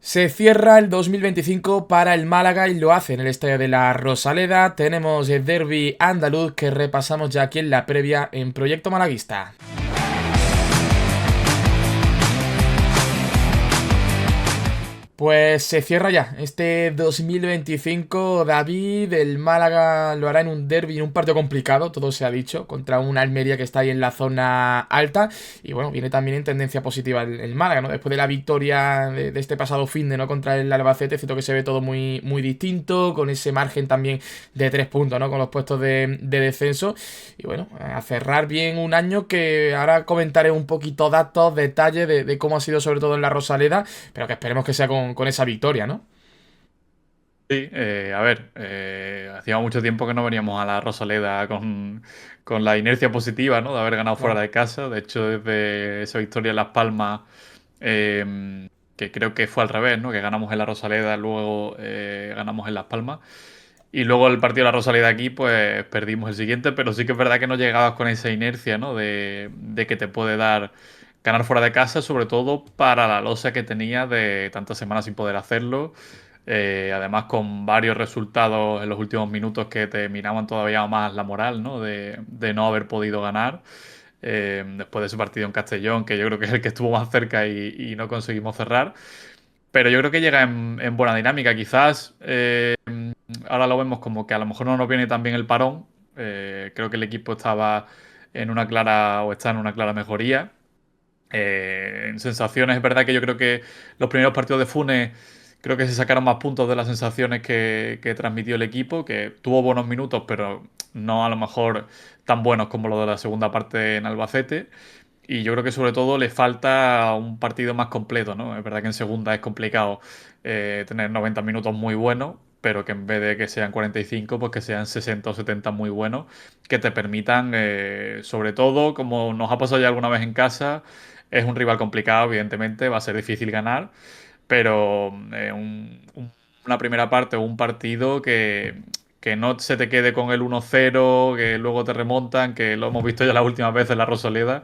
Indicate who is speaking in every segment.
Speaker 1: Se cierra el 2025 para el Málaga y lo hace en el Estadio de la Rosaleda. Tenemos el derbi andaluz que repasamos ya aquí en la previa en Proyecto Malaguista. Pues se cierra ya este 2025. David, el Málaga lo hará en un derbi, en un partido complicado, todo se ha dicho, contra una Almería que está ahí en la zona alta. Y bueno, viene también en tendencia positiva el Málaga, ¿no? Después de la victoria de este pasado finde, ¿no? Contra el Albacete, siento que se ve todo muy, muy distinto, con ese margen también de 3 puntos, ¿no? Con los puestos de descenso. Y bueno, a cerrar bien un año que ahora comentaré un poquito datos, detalles de cómo ha sido sobre todo en la Rosaleda, pero que esperemos que sea con esa victoria, ¿no?
Speaker 2: Sí, a ver, hacía mucho tiempo que no veníamos a la Rosaleda con la inercia positiva, ¿no? De haber ganado fuera
Speaker 1: Claro.
Speaker 2: de casa. De hecho, desde esa victoria en Las Palmas, que creo que fue al revés, ¿no? Que ganamos en la Rosaleda, luego ganamos en Las Palmas. Y luego el partido de la Rosaleda aquí, pues perdimos el siguiente, pero sí que es verdad que no llegabas con esa inercia, ¿no? De que te puede dar ganar fuera de casa, sobre todo para la losa que tenía de tantas semanas sin poder hacerlo. Además, con varios resultados en los últimos minutos que te minaban todavía más la moral, ¿no? De no haber podido ganar. Después de ese partido en Castellón, que yo creo que es el que estuvo más cerca y no conseguimos cerrar. Pero yo creo que llega en buena dinámica. Quizás ahora lo vemos como que a lo mejor no nos viene tan bien el parón. Creo que el equipo estaba en una clara o está en una clara mejoría. En sensaciones, es verdad que yo creo que los primeros partidos de Funes creo que se sacaron más puntos de las sensaciones que transmitió el equipo, que tuvo buenos minutos, pero no a lo mejor tan buenos como los de la segunda parte en Albacete. Y yo creo que sobre todo le falta un partido más completo, ¿no? Es verdad que en segunda es complicado tener 90 minutos muy buenos, pero que en vez de que sean 45, pues que sean 60 o 70 muy buenos, que te permitan, sobre todo, como nos ha pasado ya alguna vez en casa, es un rival complicado, evidentemente, va a ser difícil ganar, pero una primera parte o un partido que no se te quede con el 1-0, que luego te remontan, que lo hemos visto ya las últimas veces en la Rosaleda.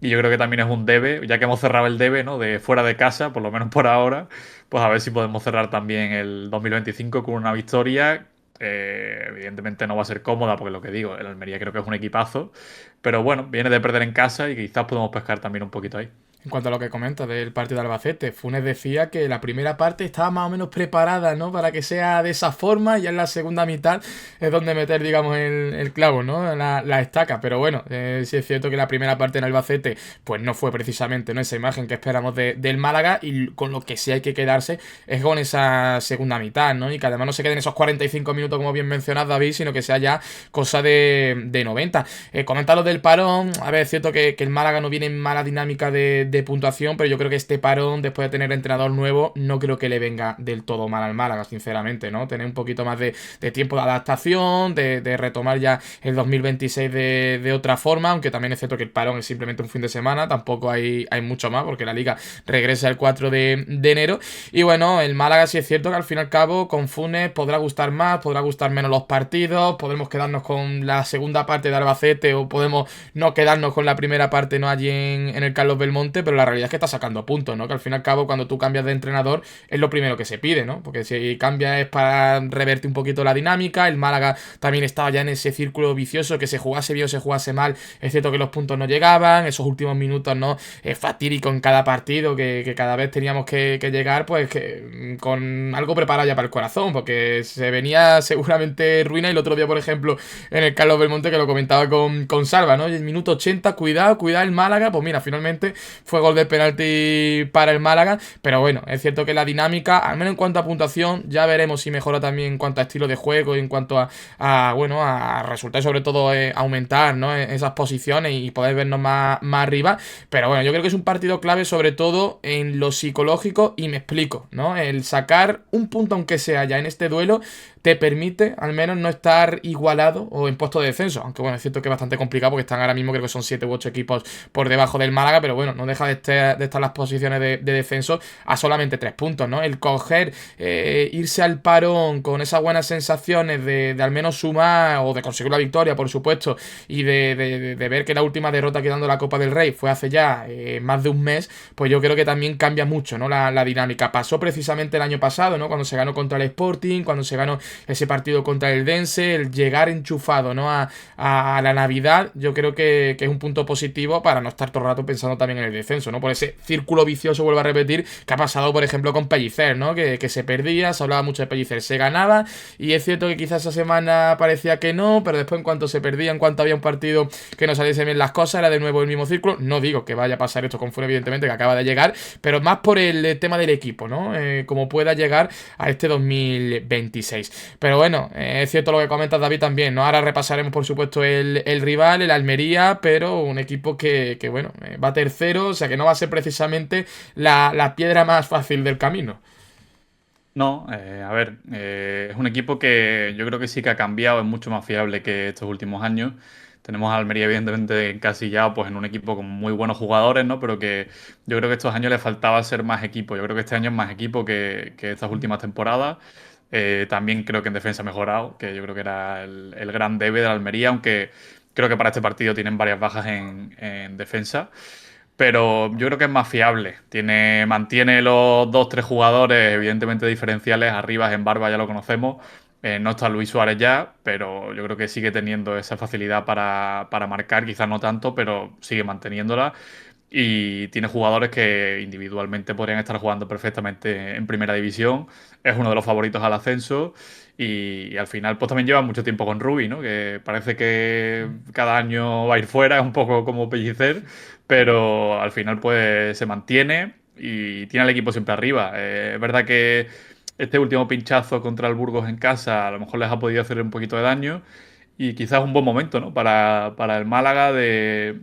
Speaker 2: Y yo creo que también es un debe, ya que hemos cerrado el debe, ¿no? De fuera de casa, por lo menos por ahora, pues a ver si podemos cerrar también el 2025 con una victoria. Evidentemente no va a ser cómoda, porque lo que digo, el Almería creo que es un equipazo, pero bueno, viene de perder en casa y quizás podemos pescar también un poquito ahí.
Speaker 1: En cuanto a lo que comentas del partido de Albacete, Funes decía que la primera parte estaba más o menos preparada, ¿no? Para que sea de esa forma y ya en la segunda mitad es donde meter, digamos, el clavo, ¿no? La estaca. Pero bueno, sí es cierto que la primera parte en Albacete, pues no fue precisamente, ¿no? Esa imagen que esperamos del Málaga y con lo que sí hay que quedarse es con esa segunda mitad, ¿no? Y que además no se queden esos 45 minutos, como bien mencionas, David, sino que sea ya cosa de 90. Comenta lo del parón. A ver, es cierto que el Málaga no viene en mala dinámica de puntuación, pero yo creo que este parón, después de tener entrenador nuevo, no creo que le venga del todo mal al Málaga, sinceramente, ¿no? Tener un poquito más de tiempo de adaptación, de retomar ya el 2026 de otra forma, aunque también es cierto que el parón es simplemente un fin de semana, tampoco hay mucho más, porque la liga regresa el 4 de enero. Y bueno, el Málaga sí es cierto que al fin y al cabo, con Funes podrá gustar más, podrá gustar menos los partidos, podremos quedarnos con la segunda parte de Albacete o podemos no quedarnos con la primera parte, ¿no? Allí en el Carlos Belmonte, pero la realidad es que está sacando puntos, ¿no? Que al fin y al cabo, cuando tú cambias de entrenador, es lo primero que se pide, ¿no? Porque si cambia es para revertir un poquito la dinámica. El Málaga también estaba ya en ese círculo vicioso, que se jugase bien o se jugase mal. Es cierto que los puntos no llegaban, esos últimos minutos, ¿no? Es fatídico en cada partido, que cada vez teníamos que llegar, pues, con algo preparado ya para el corazón, porque se venía seguramente ruina. Y el otro día, por ejemplo, en el Carlos Belmonte, que lo comentaba con Salva, ¿no? Y el minuto 80, cuidado, cuidado el Málaga. Pues mira, finalmente fue gol de penalti para el Málaga. Pero bueno, es cierto que la dinámica, al menos en cuanto a puntuación, ya veremos si mejora también en cuanto a estilo de juego y en cuanto bueno, a resultados, sobre todo aumentar, ¿no? Esas posiciones y poder vernos más arriba. Pero bueno, yo creo que es un partido clave, sobre todo en lo psicológico, y me explico, ¿no? El el sacar un punto aunque sea ya en este duelo te permite al menos no estar igualado o en puesto de descenso, aunque bueno, es cierto que es bastante complicado porque están ahora mismo, creo que son 7 u 8 equipos por debajo del Málaga, pero bueno, no deja de estar las posiciones de descenso a solamente 3 puntos, ¿no? El coger, irse al parón con esas buenas sensaciones de al menos sumar o de conseguir la victoria, por supuesto, y de ver que la última derrota quedando la Copa del Rey fue hace ya más de un mes, pues yo creo que también cambia mucho, ¿no? La dinámica. Pasó precisamente el año pasado, ¿no? Cuando se ganó contra el Sporting, cuando se ganó ese partido contra el Dense, el llegar enchufado, ¿no? A la Navidad, yo creo que es un punto positivo para no estar todo el rato pensando también en el descenso, ¿no? Por ese círculo vicioso, vuelvo a repetir, que ha pasado, por ejemplo, con Pellicer, ¿no? Que se perdía, se hablaba mucho de Pellicer, se ganaba, y es cierto que quizás esa semana parecía que no, pero después en cuanto se perdía, en cuanto había un partido que no saliese bien las cosas, era de nuevo el mismo círculo. No digo que vaya a pasar esto con Funes, evidentemente, que acaba de llegar, pero más por el tema del equipo, ¿no? Como pueda llegar a este 2026. Pero bueno, es cierto lo que comentas, David, también, ¿no? Ahora repasaremos, por supuesto, el rival, el Almería, pero un equipo que bueno, va tercero, o sea que no va a ser precisamente la piedra más fácil del camino.
Speaker 2: No, a ver, es un equipo que yo creo que sí que ha cambiado, es mucho más fiable que estos últimos años. Tenemos a Almería, evidentemente, encasillado pues, en un equipo con muy buenos jugadores, ¿no? Pero que yo creo que estos años le faltaba ser más equipo. Yo creo que este año es más equipo que estas últimas temporadas. También creo que en defensa ha mejorado, que yo creo que era el gran debe de la Almería, aunque creo que para este partido tienen varias bajas en defensa. Pero yo creo que es más fiable. Mantiene los dos, tres jugadores, evidentemente diferenciales. Arriba en Barba ya lo conocemos. No está Luis Suárez ya, pero yo creo que sigue teniendo esa facilidad para marcar. Quizás no tanto, pero sigue manteniéndola. Y tiene jugadores que individualmente podrían estar jugando perfectamente en primera división. Es uno de los favoritos al ascenso. Y al final, pues también lleva mucho tiempo con Rubi, ¿no? Que parece que cada año va a ir fuera, es un poco como Pellicer, pero al final, pues se mantiene y tiene al equipo siempre arriba. Es verdad que este último pinchazo contra el Burgos en casa a lo mejor les ha podido hacer un poquito de daño y quizás un buen momento, ¿no? Para el Málaga de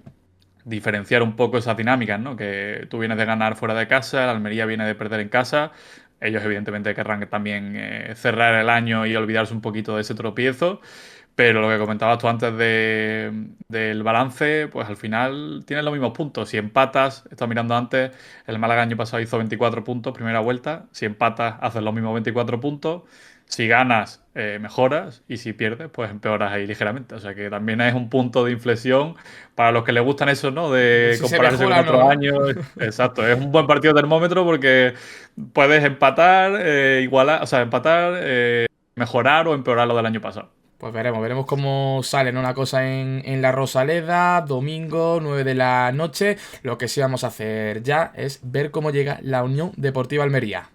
Speaker 2: diferenciar un poco esas dinámicas, ¿no? Que tú vienes de ganar fuera de casa, el Almería viene de perder en casa. Ellos evidentemente querrán también cerrar el año y olvidarse un poquito de ese tropiezo. Pero lo que comentabas tú antes del balance, pues al final tienes los mismos puntos. Si empatas, he estado mirando antes, el Málaga año pasado hizo 24 puntos, primera vuelta. Si empatas, haces los mismos 24 puntos. Si ganas, mejoras. Y si pierdes, pues empeoras ahí ligeramente. O sea que también es un punto de inflexión para los que les gustan eso, ¿no? De
Speaker 1: Si se
Speaker 2: compararse con
Speaker 1: mejora,
Speaker 2: otros
Speaker 1: ¿no?
Speaker 2: años. Exacto, es un buen partido termómetro porque puedes empatar, igualar, o sea, empatar, mejorar o empeorar lo del año pasado.
Speaker 1: Pues veremos cómo sale, ¿no? La cosa en la Rosaleda, domingo, 9 de la noche. Lo que sí vamos a hacer ya es ver cómo llega la Unión Deportiva Almería.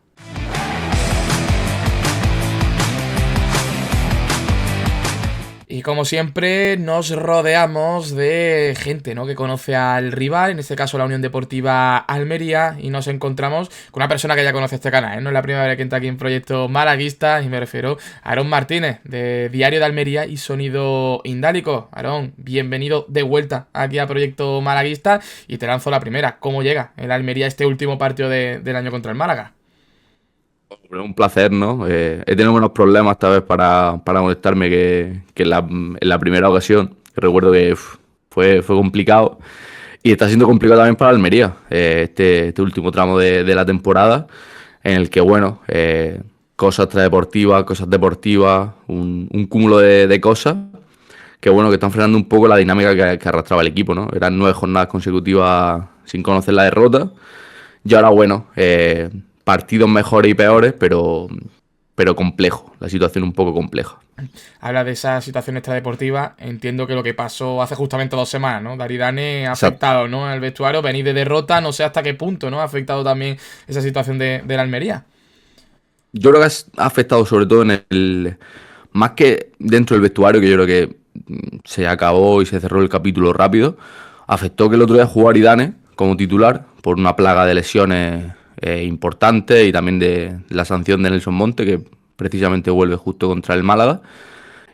Speaker 1: Y como siempre nos rodeamos de gente, ¿no? Que conoce al rival, en este caso la Unión Deportiva Almería, y nos encontramos con una persona que ya conoce este canal, ¿eh? No es la primera vez que entra aquí en Proyecto Malaguista, y me refiero a Aarón Martínez, de Diario de Almería y Sonido Indálico. Aarón, bienvenido de vuelta aquí a Proyecto Malaguista, y te lanzo la primera. ¿Cómo llega el Almería a este último partido del año contra el Málaga?
Speaker 3: Un placer, ¿no? He tenido unos problemas esta vez para conectarme que en la primera ocasión. Recuerdo que fue complicado y está siendo complicado también para Almería este último tramo de la temporada en el que, bueno, cosas extradeportivas, cosas deportivas, un cúmulo de cosas que, bueno, que están frenando un poco la dinámica que arrastraba el equipo, ¿no? Eran 9 jornadas consecutivas sin conocer la derrota. Y ahora, bueno, partidos mejores y peores, pero complejo. La situación un poco compleja.
Speaker 1: Habla de esa situación extradeportiva. Entiendo que lo que pasó hace justamente 2 semanas, ¿no? Daridane ha
Speaker 3: Exacto.
Speaker 1: afectado, ¿no? Al vestuario, venir de derrota, no sé hasta qué punto, ¿no? Ha afectado también esa situación de la Almería.
Speaker 3: Yo creo que ha afectado sobre todo más que dentro del vestuario, que yo creo que se acabó y se cerró el capítulo rápido. Afectó que el otro día jugó Aridane como titular por una plaga de lesiones importantes y también de la sanción de Nelson Monte, que precisamente vuelve justo contra el Málaga,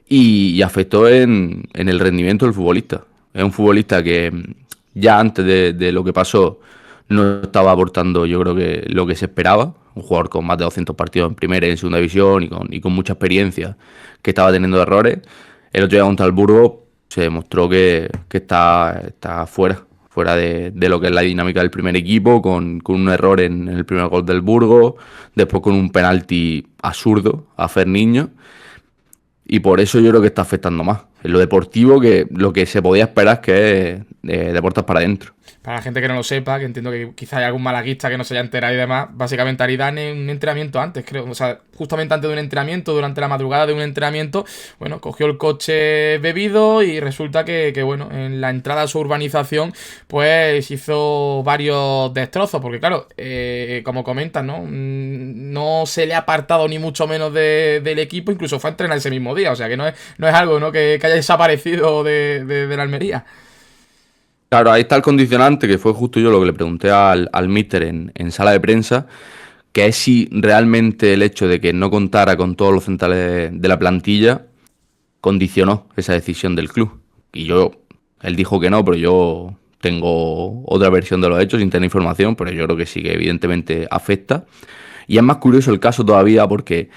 Speaker 3: y afectó en el rendimiento del futbolista. Es un futbolista que ya antes de lo que pasó no estaba aportando, yo creo que lo que se esperaba. Un jugador con más de 200 partidos en primera y en segunda división y con mucha experiencia, que estaba teniendo errores. El otro día contra el Burgos se demostró que está fuera de lo que es la dinámica del primer equipo, con un error en el primer gol del Burgos, después con un penalti absurdo a Ferniño. Y por eso yo creo que está afectando más. En lo deportivo, que lo que se podía esperar es que es de puertas para adentro.
Speaker 1: Para la gente que no lo sepa, que entiendo que quizá hay algún malaguista que no se haya enterado y demás, básicamente Aridane en un entrenamiento antes, creo, o sea, justamente antes de un entrenamiento, durante la madrugada de un entrenamiento, bueno, cogió el coche bebido y resulta que bueno, en la entrada a su urbanización, pues hizo varios destrozos, porque claro, como comentas, ¿no? No se le ha apartado ni mucho menos del equipo, incluso fue a entrenar ese mismo día, o sea que no es algo, ¿no? Que haya desaparecido de la Almería.
Speaker 3: Claro, ahí está el condicionante, que fue justo yo lo que le pregunté al míster en sala de prensa, que es si realmente el hecho de que no contara con todos los centrales de la plantilla condicionó esa decisión del club. Él dijo que no, pero yo tengo otra versión de los hechos sin tener información, pero yo creo que sí, que evidentemente afecta. Y es más curioso el caso todavía porque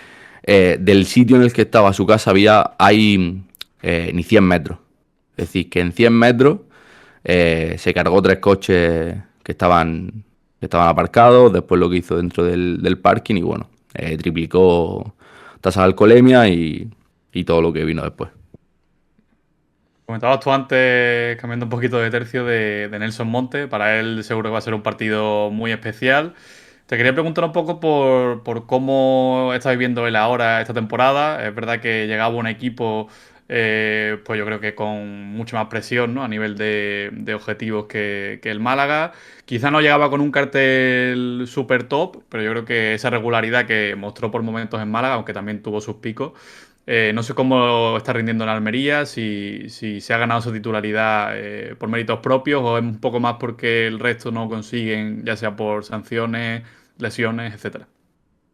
Speaker 3: del sitio en el que estaba su casa hay ni 100 metros. Es decir, que en 100 metros se cargó 3 coches que estaban aparcados, después lo que hizo dentro del parking y bueno, triplicó tasa de alcoholemia y todo lo que vino después.
Speaker 2: Comentabas tú antes, cambiando un poquito de tercio, de Nelson Monte. Para él seguro que va a ser un partido muy especial. Te quería preguntar un poco por cómo está viviendo él ahora esta temporada. Es verdad que llegaba un equipo, pues yo creo que con mucha más presión, ¿no? A nivel de objetivos que el Málaga. Quizá no llegaba con un cartel súper top, pero yo creo que esa regularidad que mostró por momentos en Málaga, aunque también tuvo sus picos, no sé cómo está rindiendo en Almería, si se ha ganado su titularidad por méritos propios o es un poco más porque el resto no consiguen, ya sea por sanciones, lesiones, etcétera.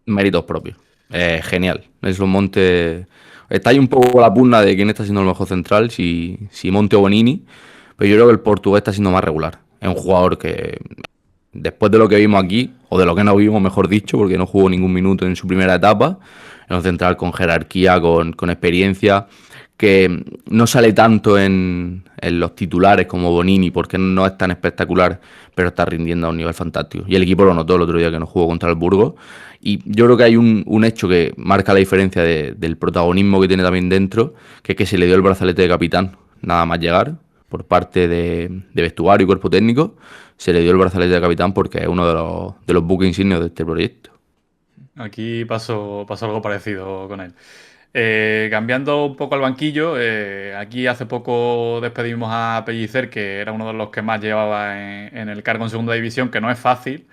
Speaker 3: Méritos propios. Genial. Nelson Monte. Está ahí un poco la pugna de quién está siendo el mejor central, si Monte o Bonini. Pero yo creo que el portugués está siendo más regular. Es un jugador que, después de lo que vimos aquí, o de lo que no vimos, mejor dicho, porque no jugó ningún minuto en su primera etapa, es un central con jerarquía, con experiencia, que no sale tanto en los titulares como Bonini, porque no es tan espectacular, pero está rindiendo a un nivel fantástico. Y el equipo lo notó el otro día que no jugó contra el Burgos. Y yo creo que hay un hecho que marca la diferencia del protagonismo que tiene también dentro, que es que se le dio el brazalete de capitán nada más llegar, por parte de vestuario y cuerpo técnico, se le dio el brazalete de capitán porque es uno de los buques insignios de este proyecto.
Speaker 2: Aquí pasó algo parecido con él. Cambiando un poco al banquillo, aquí hace poco despedimos a Pellicer, que era uno de los que más llevaba en el cargo en segunda división, que no es fácil.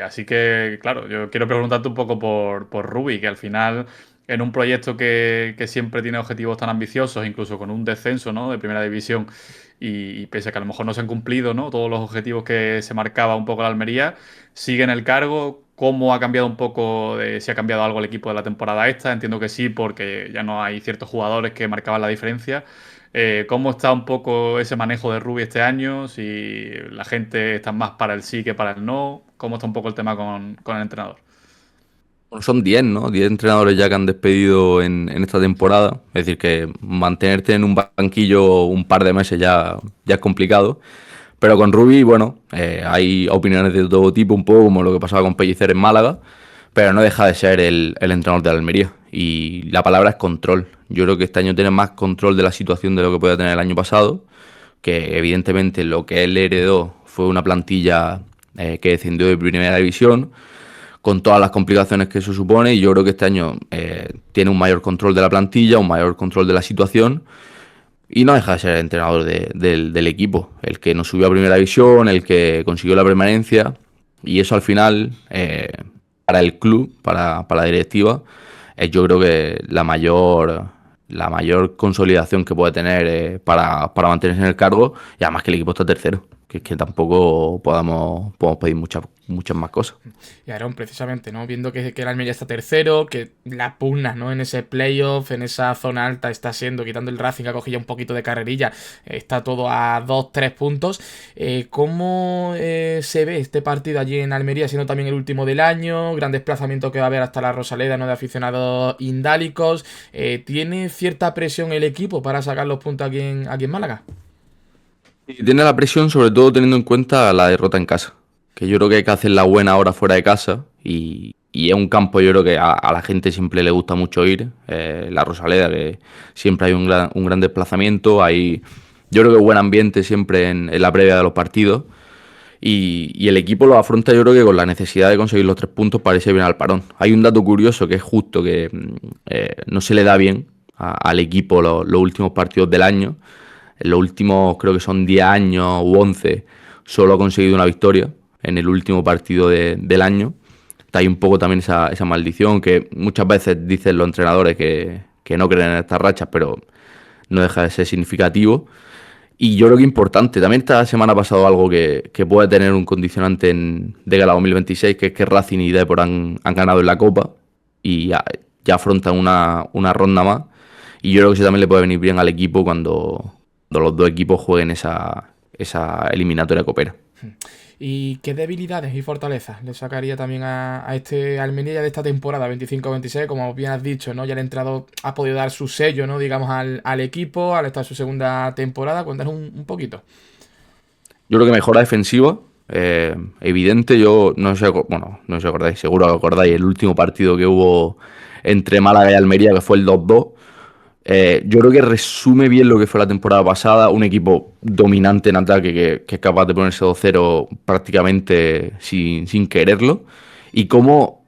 Speaker 2: Así que, claro, yo quiero preguntarte un poco por Rubi, que al final, en un proyecto que siempre tiene objetivos tan ambiciosos, incluso con un descenso, ¿no? De primera división, y pese a que a lo mejor no se han cumplido, ¿no? Todos los objetivos que se marcaba un poco la Almería, sigue en el cargo. ¿Cómo ha cambiado un poco, si ha cambiado algo el equipo de la temporada esta? Entiendo que sí, porque ya no hay ciertos jugadores que marcaban la diferencia. ¿Cómo está un poco ese manejo de Rubi este año? Si la gente está más para el sí que para el no. ¿Cómo está un poco el tema con el entrenador?
Speaker 3: Bueno, son 10, ¿no? 10 entrenadores ya que han despedido en esta temporada. Es decir, que mantenerte en un banquillo un par de meses ya es complicado. Pero con Rubi, bueno, hay opiniones de todo tipo, un poco como lo que pasaba con Pellicer en Málaga, pero no deja de ser el entrenador de la Almería. Y la palabra es control. Yo creo que este año tiene más control de la situación de lo que podía tener el año pasado, que evidentemente lo que él heredó fue una plantilla que descendió de primera división, con todas las complicaciones que eso supone, y yo creo que este año tiene un mayor control de la plantilla, un mayor control de la situación, y no deja de ser el entrenador del equipo, el que nos subió a primera división, el que consiguió la permanencia, y eso al final, para el club, para la directiva, es yo creo que la mayor la mayor consolidación que puede tener para mantenerse en el cargo, y además que el equipo está tercero, que es que tampoco podemos pedir muchas más cosas.
Speaker 1: Y Aarón, precisamente, ¿no? Viendo que el Almería está tercero, que la pugna, ¿no? En ese playoff, en esa zona alta está siendo, quitando el Racing, que ha cogido ya un poquito de carrerilla, está todo a 2-3 puntos. ¿Cómo se ve este partido allí en Almería, siendo también el último del año? Gran desplazamiento que va a haber hasta la Rosaleda, ¿no? De aficionados indálicos. ¿Tiene cierta presión el equipo para sacar los puntos aquí en Málaga?
Speaker 3: Y tiene la presión, sobre todo teniendo en cuenta la derrota en casa, que yo creo que hay que hacer la buena hora fuera de casa, y es un campo, yo creo que a la gente siempre le gusta mucho ir, la Rosaleda, que siempre hay un gran desplazamiento, yo creo que buen ambiente siempre en la previa de los partidos, y el equipo lo afronta, yo creo que con la necesidad de conseguir los 3 puntos para irse bien al parón. Hay un dato curioso que es justo que no se le da bien al equipo los últimos partidos del año. En los últimos, creo que son 10 años u 11, solo ha conseguido una victoria en el último partido del año. Está ahí un poco también esa maldición que muchas veces dicen los entrenadores que no creen en estas rachas, pero no deja de ser significativo. Y yo creo que es importante. También esta semana ha pasado algo que puede tener un condicionante de cara a 2026, que es que Racing y Depor han ganado en la Copa y ya afrontan una ronda más. Y yo creo que eso también le puede venir bien al equipo cuando los dos equipos jueguen esa eliminatoria copera.
Speaker 1: ¿Y qué debilidades y fortalezas le sacaría también a este Almería de esta temporada 25-26? Como bien has dicho, ¿no? Ya el entrenador ha podido dar su sello, ¿no? Digamos, al equipo, al estar su segunda temporada. Cuéntanos un poquito.
Speaker 3: Yo creo que mejora defensiva, evidente. Yo no sé si acordáis, seguro que acordáis el último partido que hubo entre Málaga y Almería, que fue el 2-2. Yo creo que resume bien lo que fue la temporada pasada, un equipo dominante en ataque que es capaz de ponerse 2-0 prácticamente sin quererlo, y cómo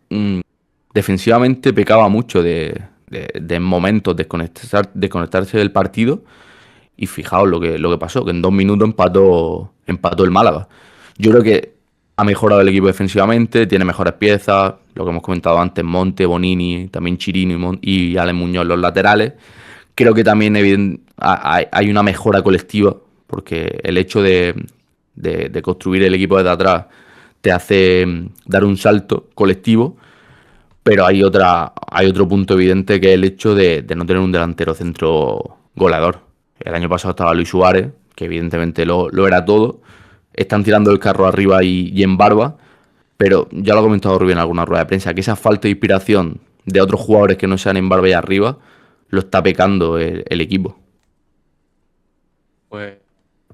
Speaker 3: defensivamente pecaba mucho de en momentos desconectarse del partido, y fijaos lo que pasó, que en 2 minutos empató el Málaga. Yo creo que ha mejorado el equipo defensivamente, tiene mejores piezas, lo que hemos comentado antes, Monte, Bonini, también Chirino y Alex Muñoz en los laterales. Creo que también hay una mejora colectiva, porque el hecho de construir el equipo desde atrás te hace dar un salto colectivo, pero hay otro punto evidente, que es el hecho de no tener un delantero centro goleador. El año pasado estaba Luis Suárez, que evidentemente lo era todo. Están tirando el carro arriba y en Barba, pero ya lo ha comentado Rubén en alguna rueda de prensa, que esa falta de inspiración de otros jugadores que no sean en Barba y arriba lo está pecando el equipo.
Speaker 2: Pues,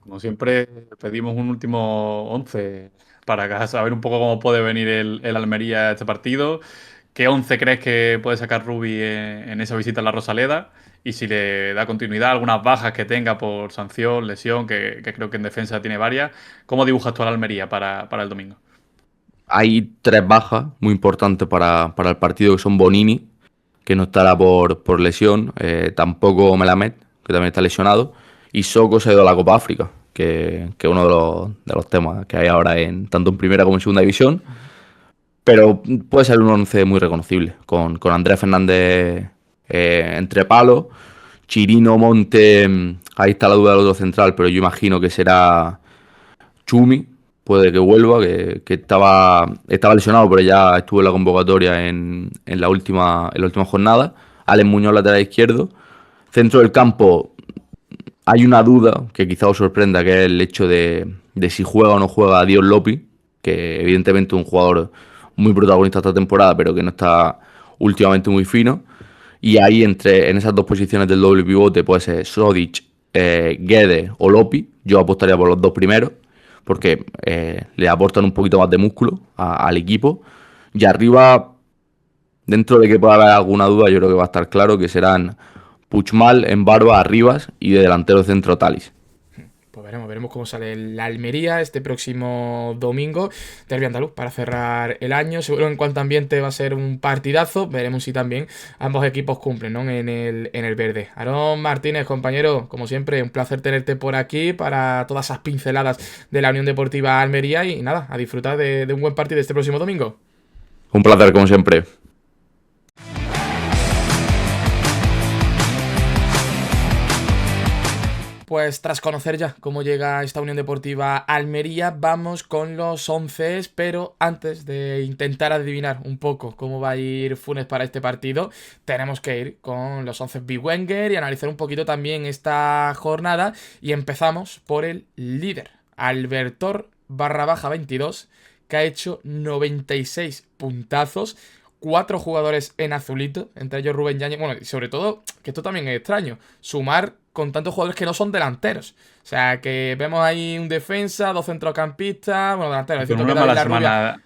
Speaker 2: como siempre, pedimos un último 11 para saber un poco cómo puede venir el Almería a este partido. ¿Qué 11 crees que puede sacar Rubi en esa visita a la Rosaleda? Y si le da continuidad, algunas bajas que tenga por sanción, lesión, que creo que en defensa tiene varias. ¿Cómo dibujas tú al Almería para el domingo?
Speaker 3: Hay 3 bajas muy importantes para el partido, que son Bonini, que no estará por lesión, tampoco Melamed, que también está lesionado, y Soko se ha ido a la Copa África, que es uno de los temas que hay ahora tanto en primera como en segunda división. Pero puede ser un 11 muy reconocible, con Andrés Fernández entre palos, Chirino, Monte, ahí está la duda del otro central, pero yo imagino que será Chumi, puede que vuelva, que estaba lesionado, pero ya estuvo en la convocatoria en la última jornada. Alex Muñoz, lateral izquierdo. Centro del campo, hay una duda que quizá os sorprenda, que es el hecho de si juega o no juega Dios Lopi, que evidentemente es un jugador muy protagonista esta temporada, pero que no está últimamente muy fino. Y ahí en esas dos posiciones del doble pivote puede ser Sodic, Guedes o Lopi. Yo apostaría por los dos primeros, porque le aportan un poquito más de músculo al equipo. Y arriba, dentro de que pueda haber alguna duda, yo creo que va a estar claro que serán Puigmal, en Barba, Arribas, y de delantero centro Talis.
Speaker 1: Pues veremos cómo sale la Almería este próximo domingo. Derbi andaluz para cerrar el año. Seguro en cuanto a ambiente va a ser un partidazo. Veremos si también ambos equipos cumplen, ¿no? en el verde. Aarón Martínez, compañero, como siempre, un placer tenerte por aquí para todas esas pinceladas de la Unión Deportiva Almería. Y nada, a disfrutar de un buen partido este próximo domingo.
Speaker 3: Un placer, como siempre.
Speaker 1: pues tras conocer ya cómo llega esta Unión Deportiva Almería, vamos con los 11, pero antes de intentar adivinar un poco cómo va a ir Funes para este partido, tenemos que ir con los 11 Big Wenger y analizar un poquito también esta jornada, y empezamos por el líder, Albertor _22, que ha hecho 96 puntazos, 4 jugadores en azulito, entre ellos Rubén Yáñez. Bueno, y sobre todo, que esto también es extraño, sumar con tantos jugadores que no son delanteros. O sea, que vemos ahí un defensa, 2 centrocampistas, bueno, delanteros. Es
Speaker 2: Con
Speaker 1: cierto
Speaker 2: una
Speaker 1: que David
Speaker 2: mala
Speaker 1: Larrubia.
Speaker 2: semana,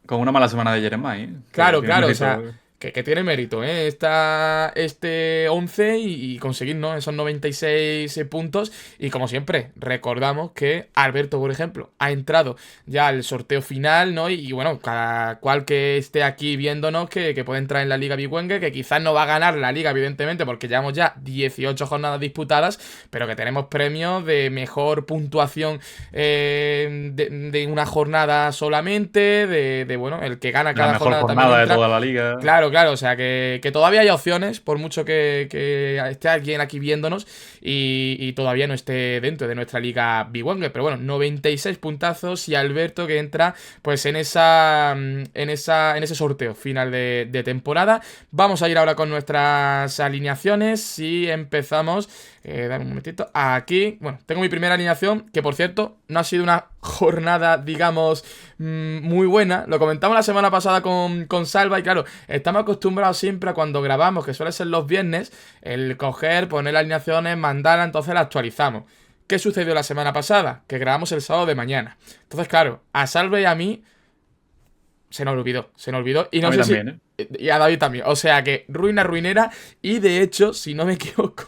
Speaker 2: con una mala semana de Jeremiah, que
Speaker 1: Claro,
Speaker 2: tiene
Speaker 1: claro, o
Speaker 2: mérito.
Speaker 1: sea, que tiene mérito, ¿eh? Este 11 y conseguir, ¿no?, esos 96 puntos. Y como siempre, recordamos que Alberto, por ejemplo, ha entrado ya al sorteo final, ¿no? Y bueno, cada cual que esté aquí viéndonos que puede entrar en la Liga Big Wenger, que quizás no va a ganar la Liga, evidentemente, porque llevamos ya 18 jornadas disputadas, pero que tenemos premios de mejor puntuación de una jornada solamente, bueno, el que gana
Speaker 2: La
Speaker 1: cada
Speaker 2: mejor
Speaker 1: jornada también
Speaker 2: jornada de
Speaker 1: entra.
Speaker 2: toda la liga.
Speaker 1: Claro, o sea que todavía hay opciones, por mucho que esté alguien aquí viéndonos y todavía no esté dentro de nuestra liga Big Wenger. Pero bueno, 96 puntazos y Alberto que entra pues en ese sorteo final de temporada. Vamos a ir ahora con nuestras alineaciones y empezamos. Dame un momentito. Aquí, bueno, tengo mi primera alineación, que por cierto, no ha sido una jornada, digamos, muy buena. Lo comentamos la semana pasada con Salva y claro, estamos acostumbrados siempre a cuando grabamos, que suele ser los viernes, el coger, poner alineaciones, mandarla, entonces la actualizamos. ¿Qué sucedió la semana pasada? Que grabamos el sábado de mañana. Entonces, claro, a Salva y a mí se nos olvidó. Y
Speaker 2: A
Speaker 1: no
Speaker 2: mí
Speaker 1: sé
Speaker 2: también, ¿eh?
Speaker 1: y a David también. O sea que ruinera. Y de hecho, si no me equivoco,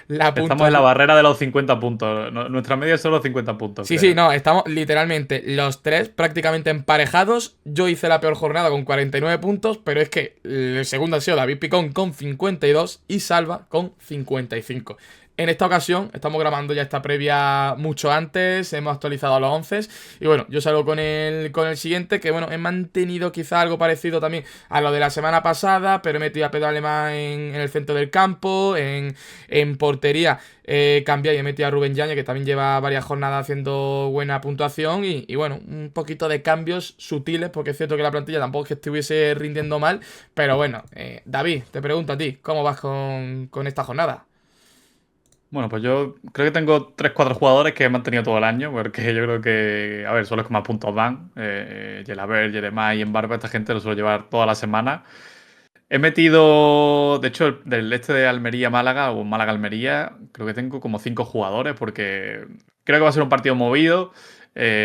Speaker 1: la
Speaker 2: Estamos en la
Speaker 1: puntuación.
Speaker 2: barrera de los 50 puntos. Nuestra media son los 50 puntos,
Speaker 1: Sí,
Speaker 2: creo.
Speaker 1: no, estamos literalmente los tres prácticamente emparejados. Yo hice la peor jornada con 49 puntos, pero es que el segundo ha sido David Picón con 52 y Salva con 55. En esta ocasión estamos grabando ya esta previa mucho antes, hemos actualizado los 11 y bueno, yo salgo con el siguiente, que bueno, he mantenido quizá algo parecido también a lo de la semana pasada, pero he metido a Pedro Alemán en el centro del campo, en portería cambié y he metido a Rubén Yáñez, que también lleva varias jornadas haciendo buena puntuación y bueno, un poquito de cambios sutiles, porque es cierto que la plantilla tampoco es que estuviese rindiendo mal, pero bueno, David, te pregunto a ti, ¿cómo vas con esta jornada?
Speaker 2: Bueno, pues yo creo que tengo 3 4 jugadores que he mantenido todo el año, porque yo creo que, a ver, son los que más puntos dan. Gelabert, Jeremiah y Barba, esta gente lo suelo llevar toda la semana. He metido, de hecho, del este de Almería-Málaga o Málaga-Almería, creo que tengo como 5 jugadores, porque creo que va a ser un partido movido.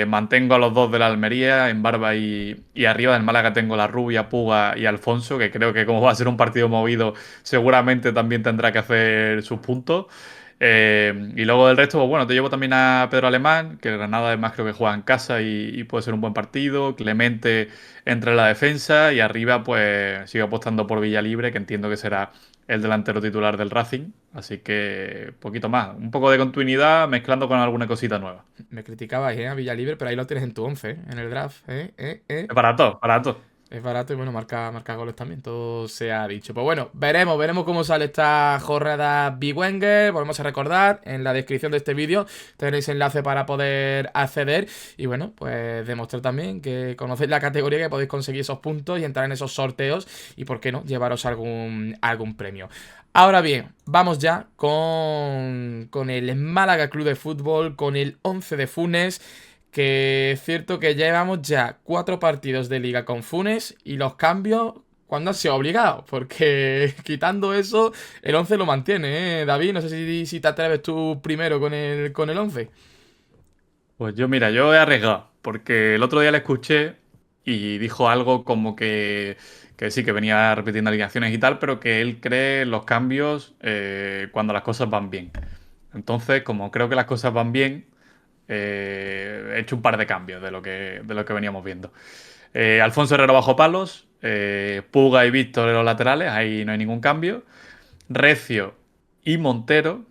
Speaker 2: Mantengo a los 2 de la Almería, en Barba y arriba del Málaga tengo la Rubia, Puga y Alfonso, que creo que como va a ser un partido movido, seguramente también tendrá que hacer sus puntos. Y luego del resto, pues bueno, te llevo también a Pedro Alemán, que el Granada además creo que juega en casa y puede ser un buen partido. Clemente entra en la defensa y arriba pues sigo apostando por Villalibre, que entiendo que será el delantero titular del Racing. Así que poquito más, un poco de continuidad mezclando con alguna cosita nueva.
Speaker 1: Me criticabais, a Villalibre, pero ahí lo tienes en tu 11, en el draft,
Speaker 2: Es barato, barato.
Speaker 1: Es barato y bueno, marca goles también, todo se ha dicho. Pues bueno, veremos cómo sale esta jornada Big Wenger. Volvemos a recordar, en la descripción de este vídeo tenéis enlace para poder acceder. Y bueno, pues demostrar también que conocéis la categoría, que podéis conseguir esos puntos y entrar en esos sorteos. Y por qué no, llevaros algún premio. Ahora bien, vamos ya con el Málaga Club de Fútbol, con el 11 de Funes. Que es cierto que llevamos ya 4 partidos de liga con Funes y los cambios cuando han sido obligados, porque quitando eso, el 11 lo mantiene, ¿eh? David, no sé si te atreves tú primero con el 11.
Speaker 2: Pues yo, mira, yo he arriesgado, porque el otro día le escuché y dijo algo como que sí, que venía repitiendo alineaciones y tal, pero que él cree en los cambios cuando las cosas van bien. Entonces, como creo que las cosas van bien, he hecho un par de cambios de lo que veníamos viendo. Alfonso Herrero bajo palos, Puga y Víctor en los laterales, ahí no hay ningún cambio. Recio y Montero,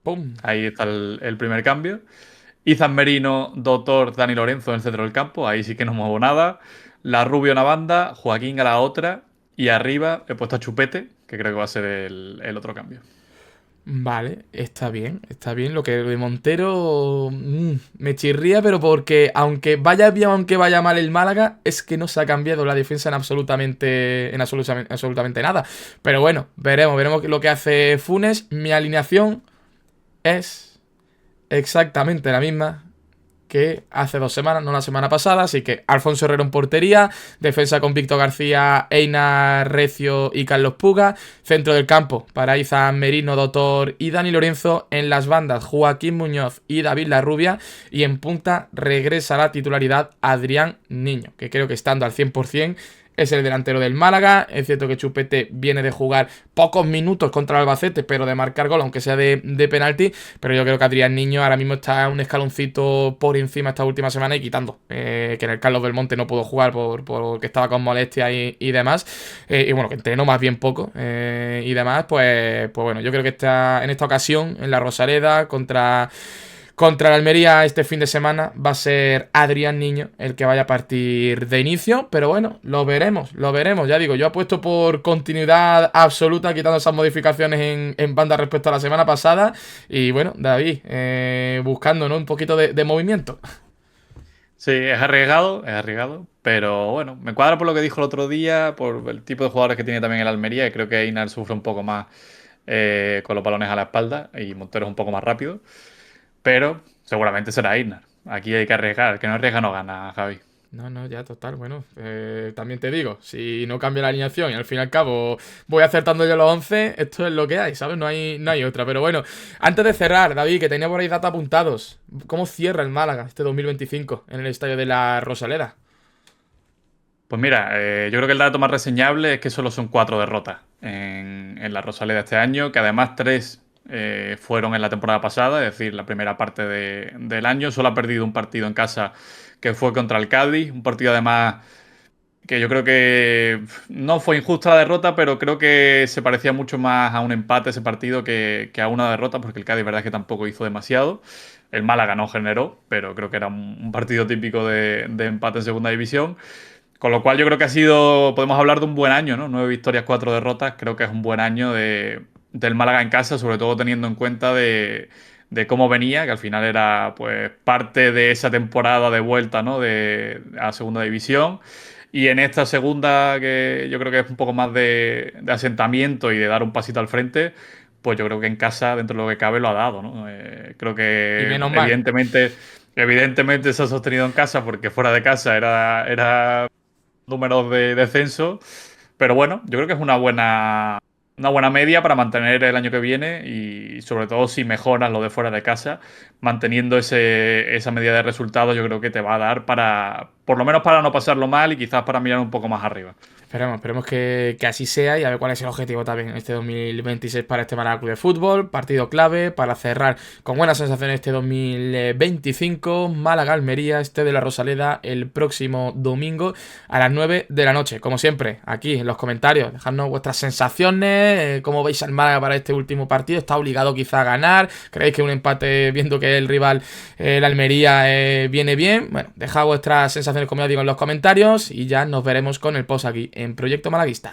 Speaker 1: ¡Pum!
Speaker 2: ahí está el primer cambio. Izan Merino, Doctor, Dani Lorenzo en el centro del campo, ahí sí que no muevo nada. La Rubio una banda, Joaquín a la otra. Y arriba he puesto a Chupete, que creo que va a ser el otro cambio.
Speaker 1: Vale, está bien, está bien. Lo que de Montero me chirría, pero porque aunque vaya bien, aunque vaya mal el Málaga, es que no se ha cambiado la defensa en absolutamente nada. Pero bueno, veremos lo que hace Funes. Mi alineación es exactamente la misma que hace 2 semanas, no la semana pasada. Así que Alfonso Herrero en portería, defensa con Víctor García, Einar Recio y Carlos Puga, centro del campo para Izan Merino, Doctor y Dani Lorenzo, en las bandas Joaquín Muñoz y David Larrubia, y en punta regresa a la titularidad Adrián Niño, que creo que estando al 100% es el delantero del Málaga. Es cierto que Chupete viene de jugar pocos minutos contra el Albacete, pero de marcar gol, aunque sea de penalti. Pero yo creo que Adrián Niño ahora mismo está un escaloncito por encima esta última semana y quitando. Que en el Carlos Belmonte no pudo jugar porque estaba con molestias y demás. Y bueno, que entrenó más bien poco y demás. Pues bueno, yo creo que en esta ocasión, en la Rosaleda, contra la Almería este fin de semana, va a ser Adrián Niño el que vaya a partir de inicio. Pero bueno, lo veremos. Ya digo, yo apuesto por continuidad absoluta, quitando esas modificaciones en banda respecto a la semana pasada. Y bueno, David, buscando, ¿no?, un poquito de movimiento.
Speaker 2: Sí, es arriesgado, pero bueno, me cuadra por lo que dijo el otro día, por el tipo de jugadores que tiene también el Almería, y creo que Einar sufre un poco más con los balones a la espalda y Montero es un poco más rápido. Pero seguramente será Einar. Aquí hay que arriesgar. El que no arriesga no gana, Javi.
Speaker 1: No, ya, total, bueno, también te digo, si no cambia la alineación y al fin y al cabo voy acertando yo los 11, esto es lo que hay, ¿sabes? No hay otra, pero bueno, antes de cerrar, David, que tenía por ahí datos apuntados, ¿cómo cierra el Málaga este 2025 en el estadio de la Rosaleda?
Speaker 2: Pues mira, yo creo que el dato más reseñable es que solo son 4 derrotas en la Rosaleda este año, que además 3 fueron en la temporada pasada, es decir, la primera parte del año. Solo ha perdido un partido en casa que fue contra el Cádiz, un partido además que yo creo que no fue injusta la derrota, pero creo que se parecía mucho más a un empate ese partido que a una derrota, porque el Cádiz, verdad es que tampoco hizo demasiado. El Málaga no generó, pero creo que era un partido típico de empate en segunda división. Con lo cual yo creo que podemos hablar de un buen año, ¿no? 9 victorias, 4 derrotas, creo que es un buen año del Málaga en casa, sobre todo teniendo en cuenta de cómo venía, que al final era pues parte de esa temporada de vuelta, ¿no?, a segunda división. Y en esta segunda, que yo creo que es un poco más de asentamiento y de dar un pasito al frente, pues yo creo que en casa, dentro de lo que cabe, lo ha dado, ¿no? Creo
Speaker 1: Y
Speaker 2: que
Speaker 1: menos mal.
Speaker 2: evidentemente se ha sostenido en casa, porque fuera de casa era números de descenso. Pero bueno, yo creo que es una buena media para mantener el año que viene, y sobre todo si mejoras lo de fuera de casa, manteniendo esa media de resultados, yo creo que te va a dar por lo menos para no pasarlo mal y quizás para mirar un poco más arriba.
Speaker 1: Esperemos que así sea, y a ver cuál es el objetivo también este 2026 para este Málaga Club de Fútbol. Partido clave para cerrar con buenas sensaciones este 2025. Málaga-Almería, este de la Rosaleda, el próximo domingo a las 9 de la noche. Como siempre, aquí en los comentarios, dejadnos vuestras sensaciones, cómo veis al Málaga para este último partido. ¿Está obligado quizá a ganar? ¿Creéis que un empate, viendo que el rival, la Almería, viene bien? Bueno, dejad vuestras sensaciones, como ya digo, en los comentarios, y ya nos veremos con el post aquí en Proyecto Malaguista.